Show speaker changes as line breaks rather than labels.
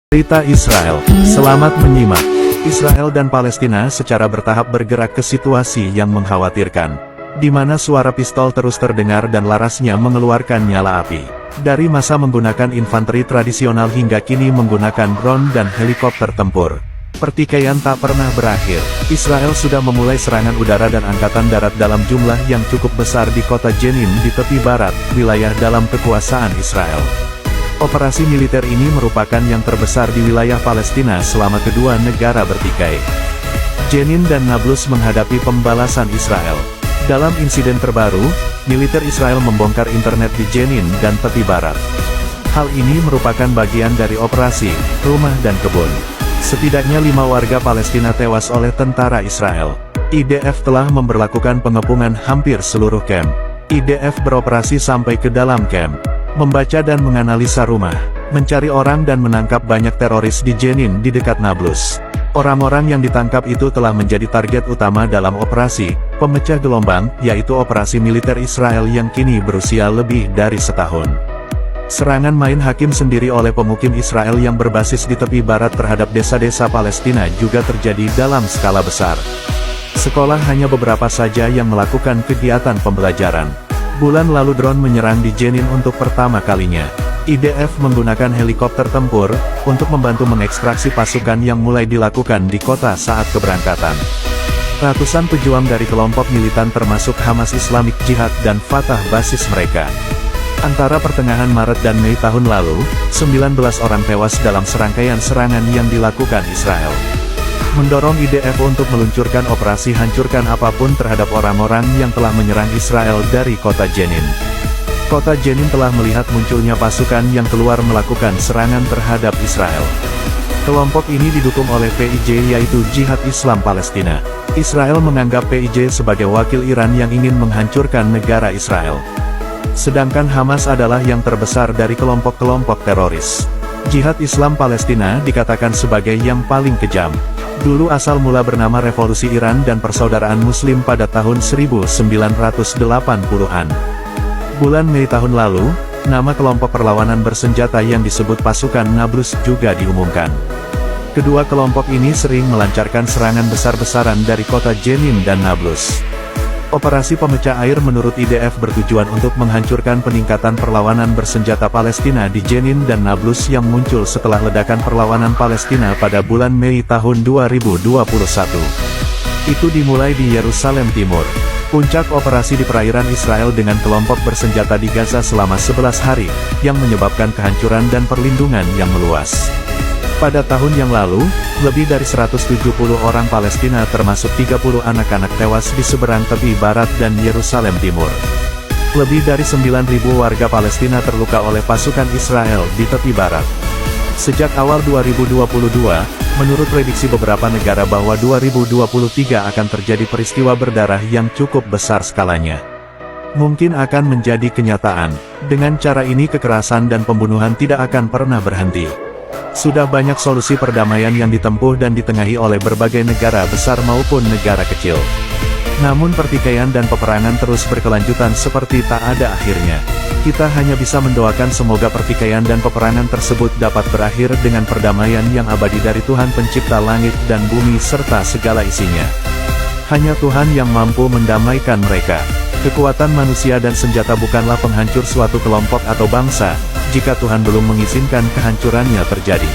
Berita Israel. Selamat menyimak. Israel dan Palestina secara bertahap bergerak ke situasi yang mengkhawatirkan, di mana suara pistol terus terdengar dan larasnya mengeluarkan nyala api. Dari masa menggunakan infanteri tradisional hingga kini menggunakan drone dan helikopter tempur, pertikaian tak pernah berakhir. Israel sudah memulai serangan udara dan angkatan darat dalam jumlah yang cukup besar di kota Jenin di tepi barat, wilayah dalam kekuasaan Israel. Operasi militer ini merupakan yang terbesar di wilayah Palestina selama kedua negara bertikai. Jenin dan Nablus menghadapi pembalasan Israel. Dalam insiden terbaru, militer Israel membongkar internet di Jenin dan tepi barat. Hal ini merupakan bagian dari operasi rumah dan kebun. Setidaknya 5 warga Palestina tewas oleh tentara Israel. IDF telah memberlakukan pengepungan hampir seluruh kamp. IDF beroperasi sampai ke dalam kamp, membaca dan menganalisa rumah, mencari orang dan menangkap banyak teroris di Jenin di dekat Nablus. Orang-orang yang ditangkap itu telah menjadi target utama dalam operasi pemecah gelombang, yaitu operasi militer Israel yang kini berusia lebih dari setahun. Serangan main hakim sendiri oleh pemukim Israel yang berbasis di tepi barat terhadap desa-desa Palestina juga terjadi dalam skala besar. Sekolah hanya beberapa saja yang melakukan kegiatan pembelajaran. Bulan lalu drone menyerang di Jenin untuk pertama kalinya. IDF menggunakan helikopter tempur untuk membantu mengekstraksi pasukan yang mulai dilakukan di kota saat keberangkatan. Ratusan pejuang dari kelompok militan termasuk Hamas Islamic Jihad dan Fatah basis mereka. Antara pertengahan Maret dan Mei tahun lalu, 19 orang tewas dalam serangkaian serangan yang dilakukan Israel. Mendorong IDF untuk meluncurkan operasi hancurkan apapun terhadap orang-orang yang telah menyerang Israel dari kota Jenin. Kota Jenin telah melihat munculnya pasukan yang keluar melakukan serangan terhadap Israel. Kelompok ini didukung oleh PIJ yaitu Jihad Islam Palestina. Israel menganggap PIJ sebagai wakil Iran yang ingin menghancurkan negara Israel. Sedangkan Hamas adalah yang terbesar dari kelompok-kelompok teroris. Jihad Islam Palestina dikatakan sebagai yang paling kejam. Dulu asal mula bernama Revolusi Iran dan Persaudaraan Muslim pada tahun 1980-an. Bulan Mei tahun lalu, nama kelompok perlawanan bersenjata yang disebut pasukan Nablus juga diumumkan. Kedua kelompok ini sering melancarkan serangan besar-besaran dari kota Jenin dan Nablus. Operasi pemecah air menurut IDF bertujuan untuk menghancurkan peningkatan perlawanan bersenjata Palestina di Jenin dan Nablus yang muncul setelah ledakan perlawanan Palestina pada bulan Mei tahun 2021. Itu dimulai di Yerusalem Timur. Puncak operasi di perairan Israel dengan kelompok bersenjata di Gaza selama 11 hari, yang menyebabkan kehancuran dan perlindungan yang meluas. Pada tahun yang lalu, lebih dari 170 orang Palestina termasuk 30 anak-anak tewas di seberang tepi barat dan Yerusalem Timur. Lebih dari 9.000 warga Palestina terluka oleh pasukan Israel di tepi barat. Sejak awal 2022, menurut prediksi beberapa negara bahwa 2023 akan terjadi peristiwa berdarah yang cukup besar skalanya. Mungkin akan menjadi kenyataan. Dengan cara ini kekerasan dan pembunuhan tidak akan pernah berhenti. Sudah banyak solusi perdamaian yang ditempuh dan ditengahi oleh berbagai negara besar maupun negara kecil. Namun pertikaian dan peperangan terus berkelanjutan seperti tak ada akhirnya. Kita hanya bisa mendoakan semoga pertikaian dan peperangan tersebut dapat berakhir dengan perdamaian yang abadi dari Tuhan Pencipta langit dan bumi serta segala isinya. Hanya Tuhan yang mampu mendamaikan mereka. Kekuatan manusia dan senjata bukanlah penghancur suatu kelompok atau bangsa, jika Tuhan belum mengizinkan kehancurannya terjadi.